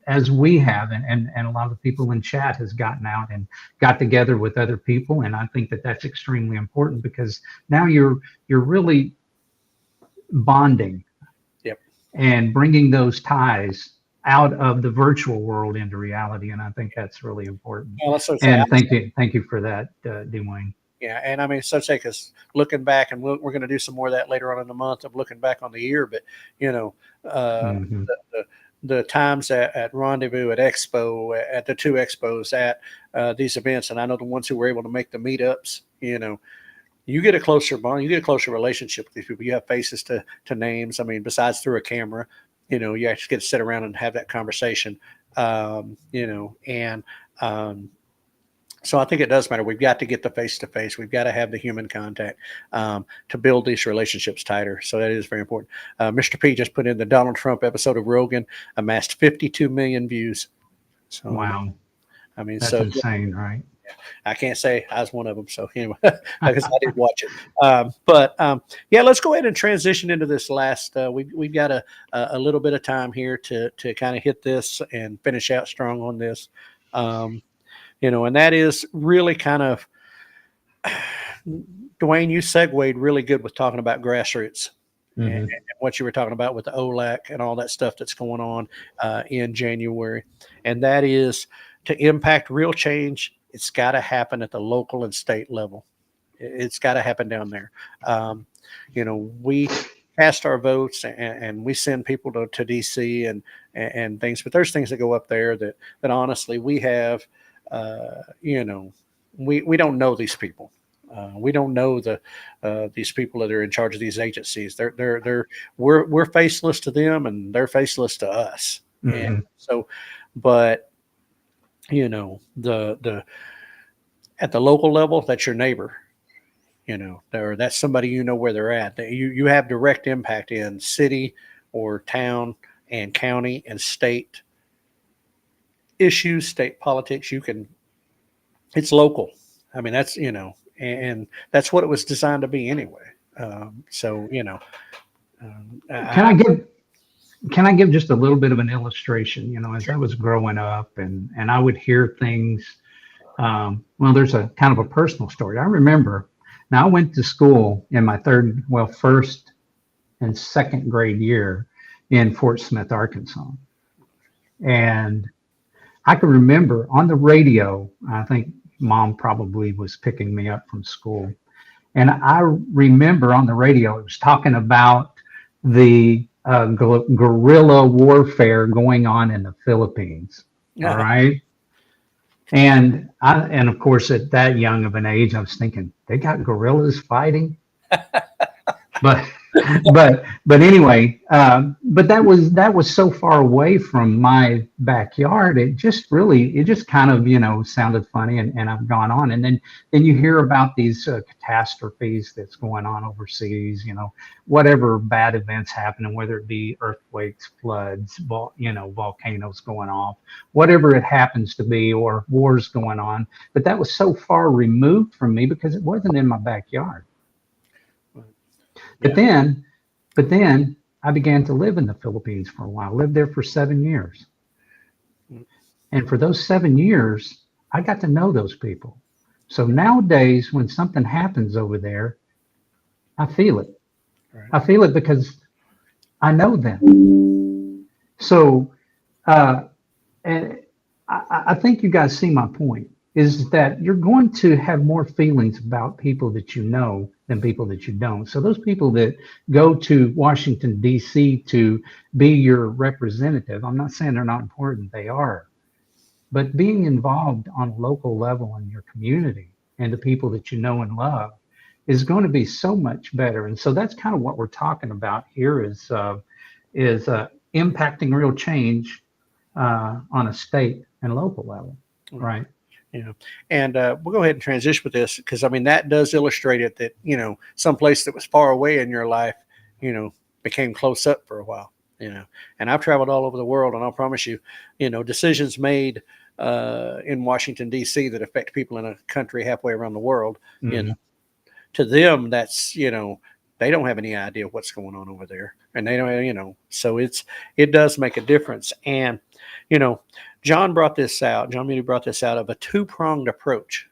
as we have, and a lot of the people in chat has gotten out and got together with other people. And I think that that's extremely important, because now you're really bonding, and bringing those ties out of the virtual world into reality. And I think that's really important. Well, and thank you for that, Dwayne. Yeah, and I mean, so say, because looking back, and we're going to do some more of that later on in the month of looking back on the year, but the times at Rendezvous, at Expo, at the two expos, at these events, and I know the ones who were able to make the meetups, you get a closer bond, you get a closer relationship with these people. You have faces to names. I mean, besides through a camera, you actually get to sit around and have that conversation, so I think it does matter. We've got to get the face-to-face. We've got to have the human contact to build these relationships tighter. So that is very important. Mr. P just put in the Donald Trump episode of Rogan amassed 52 million views. So, wow. I mean, that's insane, right? I can't say I was one of them. So anyway, because I did watch it. But let's go ahead and transition into this last. We've got a little bit of time here to kind of hit this and finish out strong on this. And that is really kind of, Dwayne, you segued really good with talking about grassroots and what you were talking about with the OLAC and all that stuff that's going on in January. And that is to impact real change. It's got to happen at the local and state level. It's got to happen down there. We cast our votes and we send people to DC and things, but there's things that go up there that honestly we have. We don't know these people. We don't know these people that are in charge of these agencies. We're faceless to them, and they're faceless to us. And so, but the at the local level, that's your neighbor. Or that's somebody where they're at. That you have direct impact in city or town and county and state issues, state politics. It's local. I mean, that's, and that's what it was designed to be anyway. Can I give just a little bit of an illustration? As I was growing up and I would hear things, there's a kind of a personal story. I remember, now I went to school in my first and second grade year in Fort Smith, Arkansas. And I can remember on the radio, I think Mom probably was picking me up from school. And I remember on the radio, it was talking about the guerrilla warfare going on in the Philippines. All right. And of course, at that young of an age, I was thinking, they got guerrillas fighting. But but anyway, but that was so far away from my backyard. It just kind of, sounded funny, and I've gone on. And then you hear about these catastrophes that's going on overseas, whatever bad events happening, whether it be earthquakes, floods, volcanoes going off, whatever it happens to be, or wars going on. But that was so far removed from me because it wasn't in my backyard. But then, I began to live in the Philippines for a while. Lived there for 7 years, and for those 7 years, I got to know those people. So nowadays, when something happens over there, I feel it. Right. I feel it because I know them. So, and I think you guys see my point. Is that you're going to have more feelings about people that you know than people that you don't. So those people that go to Washington, D.C. to be your representative, I'm not saying they're not important, they are. But being involved on a local level in your community and the people that you know and love is going to be so much better. And so that's kind of what we're talking about here is impacting real change on a state and local level, right? And we'll go ahead and transition with this because, I mean, that does illustrate it that, some place that was far away in your life, became close up for a while, and I've traveled all over the world, and I'll promise you, decisions made in Washington, D.C. that affect people in a country halfway around the world, to them, that's, they don't have any idea what's going on over there, and they don't, so it does make a difference. And, John Moody brought this out of a two-pronged approach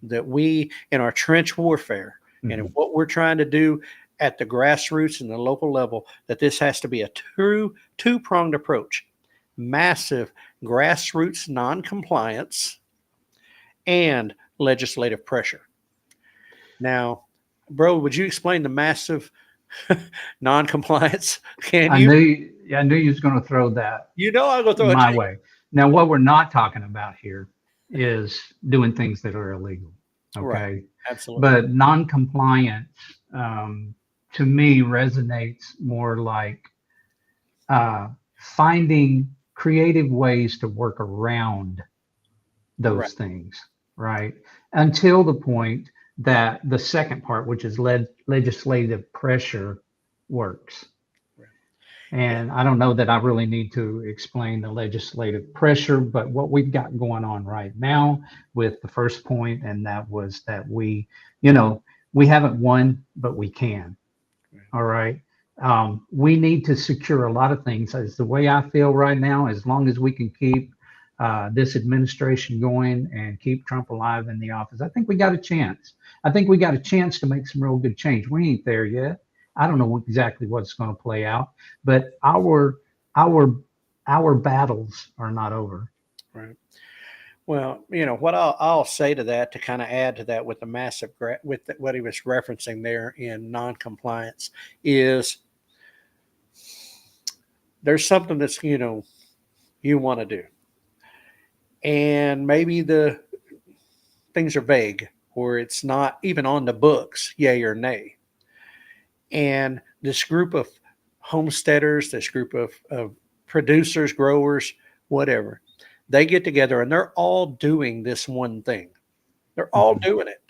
that we, in our trench warfare, and what we're trying to do at the grassroots and the local level, that this has to be a two-pronged approach. Massive grassroots non-compliance and legislative pressure. Now, bro, would you explain the massive non-compliance? Can you? I knew you was going to throw that. I'll go throw it my way. Now, what we're not talking about here is doing things that are illegal. Okay. Right. Absolutely. But non-compliance, to me, resonates more like finding creative ways to work around those things, right? Until the point that the second part, which is legislative pressure, works. And I don't know that I really need to explain the legislative pressure, but what we've got going on right now with the first point, and that was that we haven't won, but we can. All right. We need to secure a lot of things. As the way I feel right now, as long as we can keep this administration going and keep Trump alive in the office, I think we got a chance. I think we got a chance to make some real good change. We ain't there yet. I don't know exactly what's going to play out, but our battles are not over. Right. Well, what I'll say to that, to kind of add to that with the massive what he was referencing there in non-compliance, is there's something that's you want to do, and maybe the things are vague or it's not even on the books, yay or nay. And this group of homesteaders, this group of producers, growers, whatever, they get together and they're all doing this one thing. They're all doing it.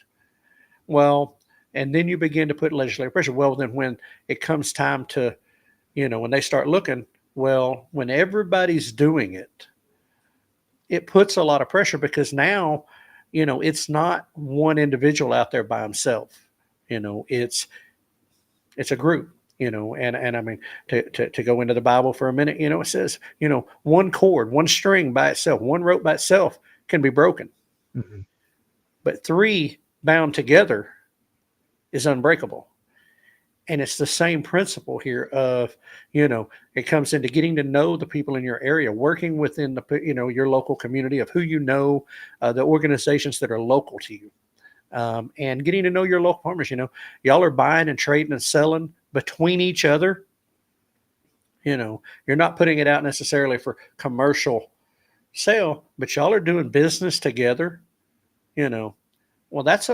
Well, and then you begin to put legislative pressure. Well, then when it comes time to, when they start looking, well, when everybody's doing it, it puts a lot of pressure because now, it's not one individual out there by himself. It's a group, and I mean, to go into the Bible for a minute, it says, one cord, one string by itself, one rope by itself can be broken. Mm-hmm. But three bound together is unbreakable. And it's the same principle here of, it comes into getting to know the people in your area, working within the, your local community of who the organizations that are local to you. And getting to know your local farmers, y'all are buying and trading and selling between each other. You're not putting it out necessarily for commercial sale, but y'all are doing business together. Well, that's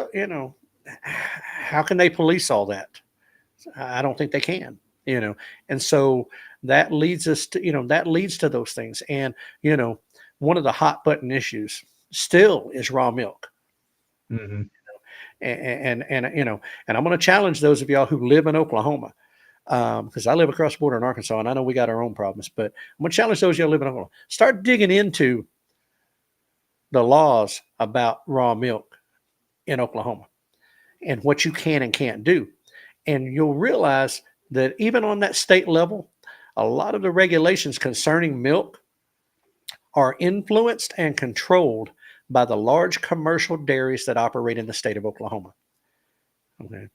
how can they police all that? I don't think they can, and so that leads us to, that leads to those things. And, one of the hot button issues still is raw milk. Mm-hmm. And I'm going to challenge those of y'all who live in Oklahoma, because I live across the border in Arkansas, and I know we got our own problems, but I'm going to challenge those of y'all who live in Oklahoma. Start digging into the laws about raw milk in Oklahoma and what you can and can't do. And you'll realize that even on that state level, a lot of the regulations concerning milk are influenced and controlled by the large commercial dairies that operate in the state of Oklahoma. Okay.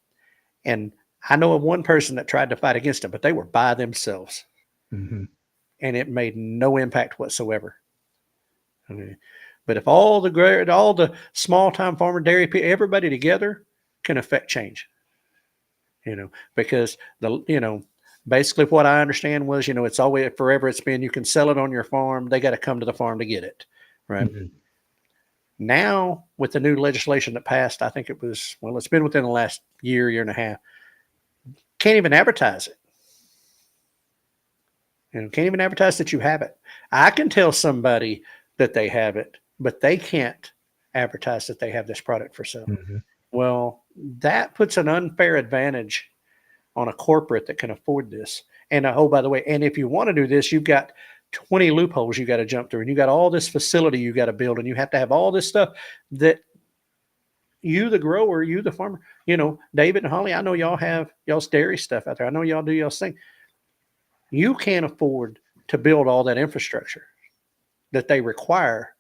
And I know of one person that tried to fight against it, but they were by themselves. Mm-hmm. And it made no impact whatsoever. Okay. But if all the small time farmer dairy people, everybody together can affect change, because basically what I understand was, it's always forever. It's been, you can sell it on your farm. They got to come to the farm to get it. Right. Mm-hmm. Now with the new legislation that passed, I think it's been within the last year and a half. Can't even advertise it. Can't even advertise that you have it. I can tell somebody that they have it, but they can't advertise that they have this product for sale. Mm-hmm. Well, that puts an unfair advantage on a corporate that can afford this. And oh, by the way, and if you want to do this, you've got 20 loopholes you got to jump through, and you got all this facility you got to build, and you have to have all this stuff that you, the grower, you, the farmer, David and Holly, I know y'all have y'all's dairy stuff out there. I know y'all do y'all's thing. You can't afford to build all that infrastructure that they require.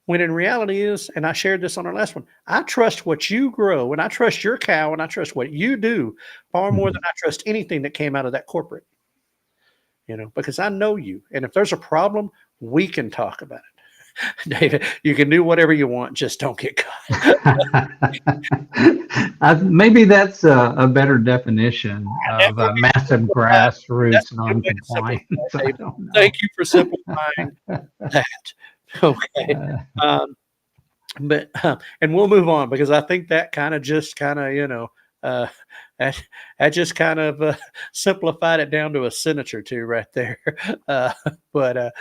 When in reality is, and I shared this on our last one, I trust what you grow, and I trust your cow, and I trust what you do far more than I trust anything that came out of that corporate, because I know you. And if there's a problem, we can talk about it. David, you can do whatever you want, just don't get caught. Maybe that's a better definition of massive grassroots non-compliance. Thank you for simplifying that. Okay. And we'll move on, because I think that that just kind of simplified it down to a sentence or two right there. It's better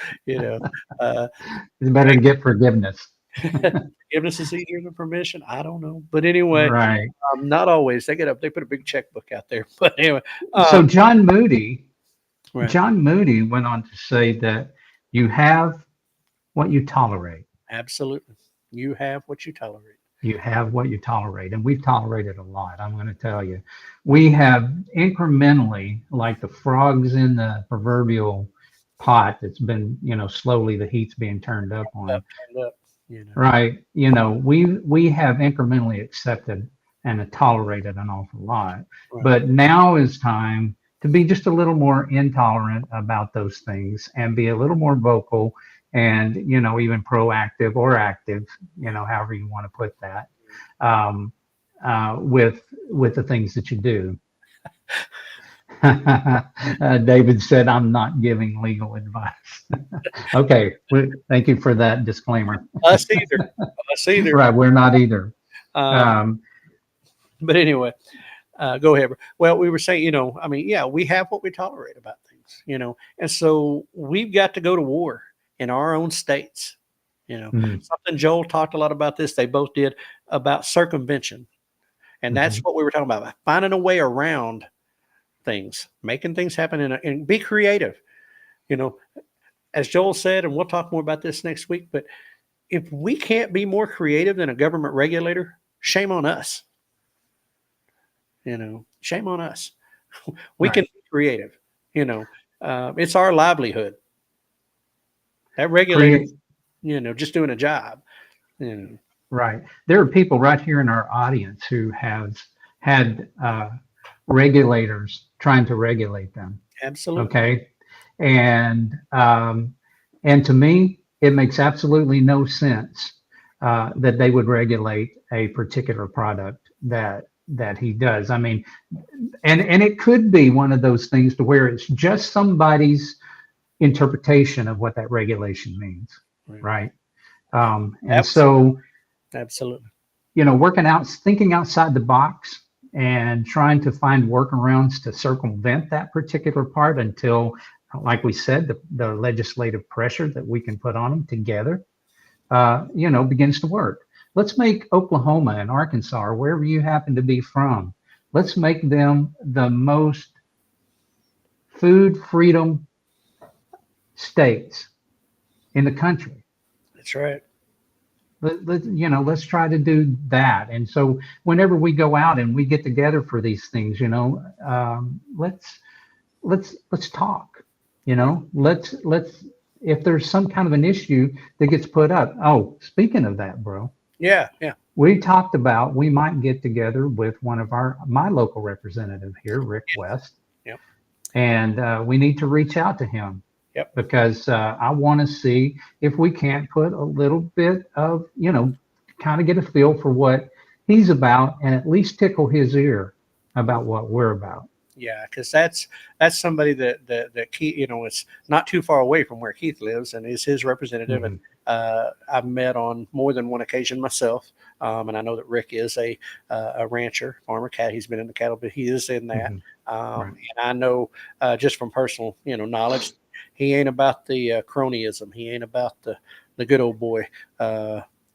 to get forgiveness. Forgiveness is easier than permission. I don't know, but anyway, right. Not always. They put a big checkbook out there, but anyway. So John Moody went on to say that you have what you tolerate. Absolutely. You have what you tolerate. You have what you tolerate. And we've tolerated a lot. I'm going to tell you, we have incrementally, like the frogs in the proverbial pot that's been, slowly the heat's being turned up on. Right. We have incrementally accepted and tolerated an awful lot. Right. But now is time to be just a little more intolerant about those things and be a little more vocal and, even proactive or active, however you want to put that, with the things that you do. David said, I'm not giving legal advice. Okay. Thank you for that disclaimer. Us either. Right. We're not either. But anyway, go ahead. Well, we were saying, we have what we tolerate about things, and so we've got to go to war in our own states. Something Joel talked a lot about this. They both did, about circumvention. And that's what we were talking about, finding a way around things, making things happen and be creative. As Joel said, and we'll talk more about this next week, but if we can't be more creative than a government regulator, shame on us. Shame on us. We can be creative. It's our livelihood. That regulator, just doing a job. Right. There are people right here in our audience who have had regulators trying to regulate them. Absolutely. Okay. And to me, it makes absolutely no sense that they would regulate a particular product that he does. I mean, and it could be one of those things to where it's just somebody's interpretation of what that regulation means. Right. And absolutely. so, absolutely. thinking outside the box and trying to find workarounds to circumvent that particular part until, like we said, the legislative pressure that we can put on them together, begins to work. Let's make Oklahoma and Arkansas, or wherever you happen to be from, let's make them the most food freedom states in the country. That's right. Let's try to do that. And so whenever we go out and we get together for these things, let's talk. Let's if there's some kind of an issue that gets put up. Oh, speaking of that, bro. Yeah. We talked about we might get together with one of my local representative here, Rick West. Yep. And we need to reach out to him. Yep. Because I want to see if we can't put a little bit of, kind of get a feel for what he's about and at least tickle his ear about what we're about. Yeah, because that's somebody that Keith, it's not too far away from where Keith lives and is his representative. Mm-hmm. And I've met on more than one occasion myself. And I know that Rick is a rancher, farmer cat. He's been in the cattle, but he is in that. Mm-hmm. Right. And I know just from personal, knowledge, he ain't about the cronyism. He ain't about the good old boy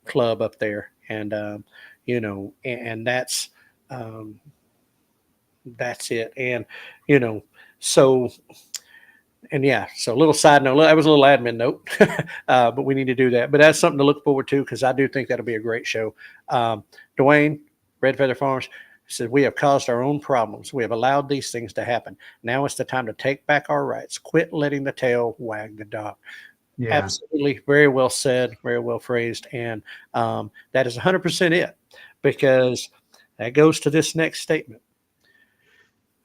club up there. And, and that's it. And, so a little side note, that was a little admin note, but we need to do that. But that's something to look forward to because I do think that'll be a great show. Dwayne, Red Feather Farms, said, we have caused our own problems. We have allowed these things to happen. Now it's the time to take back our rights. Quit letting the tail wag the dog. Yeah. Absolutely. Very well said. Very well phrased. And that is 100% it, because that goes to this next statement.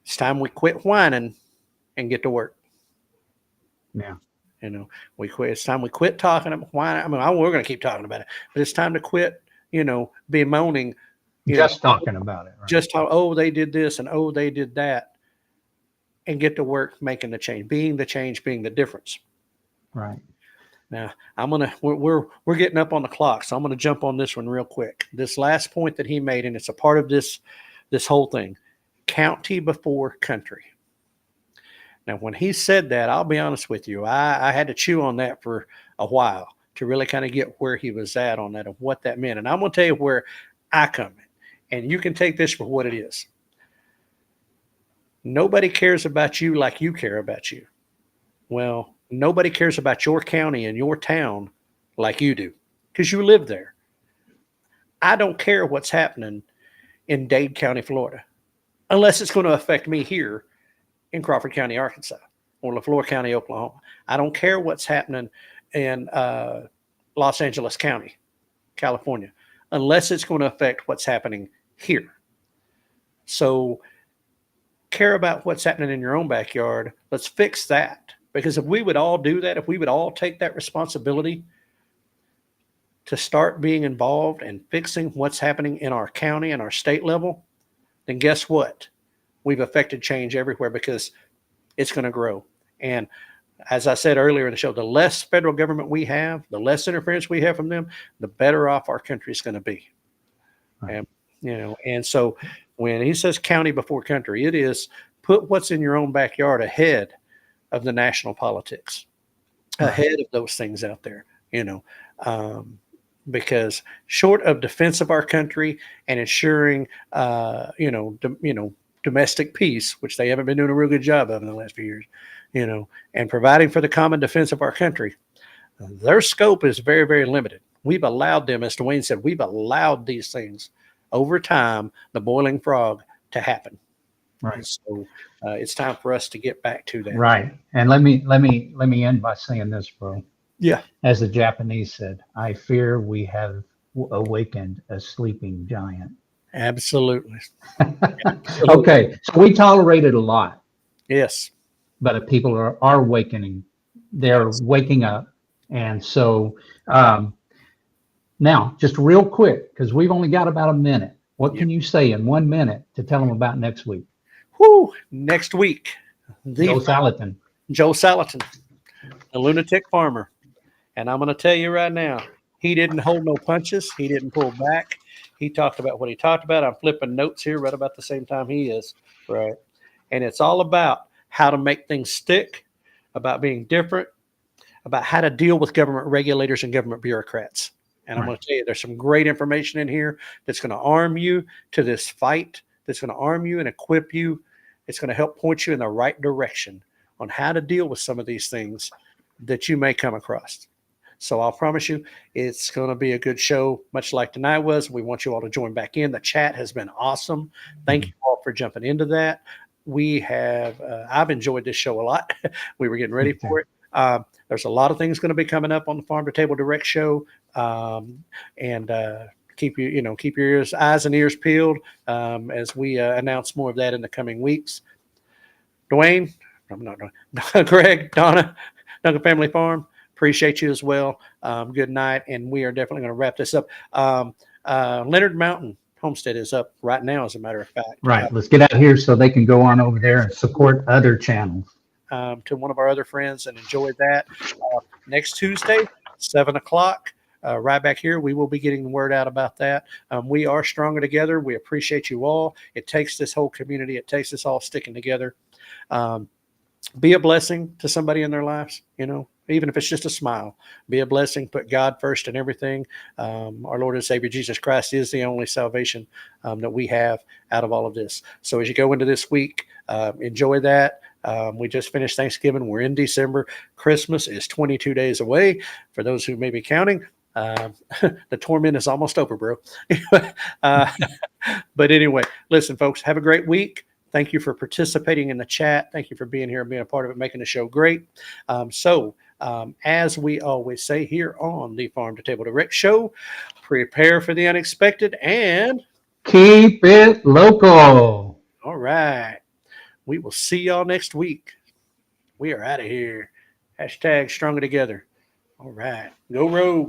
It's time we quit whining and get to work. Yeah. We quit. It's time we quit talking about whining. I mean, we're going to keep talking about it, but it's time to quit, bemoaning. Talking about it. Right? Just how, oh, they did this and oh, they did that, and get to work making the change, being the difference. Right. Now we're getting up on the clock, so I'm gonna jump on this one real quick. This last point that he made, and it's a part of this whole thing: county before country. Now, when he said that, I'll be honest with you, I had to chew on that for a while to really kind of get where he was at on that and what that meant. And I'm gonna tell you where I come in. And you can take this for what it is. Nobody cares about you like you care about you. Well, nobody cares about your county and your town like you do, because you live there. I don't care what's happening in Dade County, Florida, unless it's going to affect me here in Crawford County, Arkansas, or LaFleur County, Oklahoma. I don't care what's happening in Los Angeles County, California, unless it's going to affect what's happening here. So care about what's happening in your own backyard. Let's fix that. Because if we would all do that, if we would all take that responsibility to start being involved and fixing what's happening in our county and our state level, then guess what? We've affected change everywhere, because it's going to grow. And as I said earlier in the show, the less federal government we have, the less interference we have from them, the better off our country is going to be. Right. And so when he says county before country, it is put what's in your own backyard ahead of the national politics, ahead of those things out there, because short of defense of our country and ensuring, domestic peace, which they haven't been doing a real good job of in the last few years, and providing for the common defense of our country, their scope is very, very limited. We've allowed them, as Dwayne said, we've allowed these things over time, the boiling frog, to happen. Right. So it's time for us to get back to that. Right. And let me end by saying this, bro. Yeah. As the Japanese said, I fear we have awakened a sleeping giant. Absolutely. Okay. So we tolerated a lot. Yes. But people are awakening. They're waking up. And so now, just real quick, because we've only got about a minute. What can you say in 1 minute to tell them about next week? Next week. Joe Salatin, the lunatic farmer. And I'm going to tell you right now, he didn't hold no punches. He didn't pull back. He talked about what he talked about. I'm flipping notes here right about the same time he is, right? And it's all about how to make things stick, about being different, about how to deal with government regulators and government bureaucrats. And I'm Right. going to tell you, there's some great information in here that's going to arm you to this fight, that's going to arm you and equip you. It's going to help point you in the right direction on how to deal with some of these things that you may come across. So I'll promise you, it's going to be a good show, much like tonight was. We want you all to join back in. The chat has been awesome. Thank you all for jumping into that. We have, I've enjoyed this show a lot. We were getting ready for it. There's a lot of things going to be coming up on the Farm to Table Direct show, and keep your eyes and ears peeled as we announce more of that in the coming weeks. Dwayne, I'm not Greg, Donna, Duncan Family Farm, appreciate you as well. Good night, and we are definitely going to wrap this up. Leonard Mountain Homestead is up right now, as a matter of fact. Right. Let's get out here so they can go on over there and support other channels. To one of our other friends and enjoy that. Next Tuesday, 7 o'clock, right back here, we will be getting the word out about that. We are stronger together. We appreciate you all. It takes this whole community. It takes us all sticking together. Be a blessing to somebody in their lives, even if it's just a smile. Be a blessing. Put God first in everything. Our Lord and Savior Jesus Christ is the only salvation that we have out of all of this. So as you go into this week, enjoy that. We just finished Thanksgiving. We're in December. Christmas is 22 days away. For those who may be counting, the torment is almost over, bro. But anyway, listen, folks, have a great week. Thank you for participating in the chat. Thank you for being here and being a part of it, making the show great. As we always say here on the Farm to Table Direct Show, prepare for the unexpected and keep it local. All right. We will see y'all next week. We are out of here. # stronger together. All right. Go Rogue.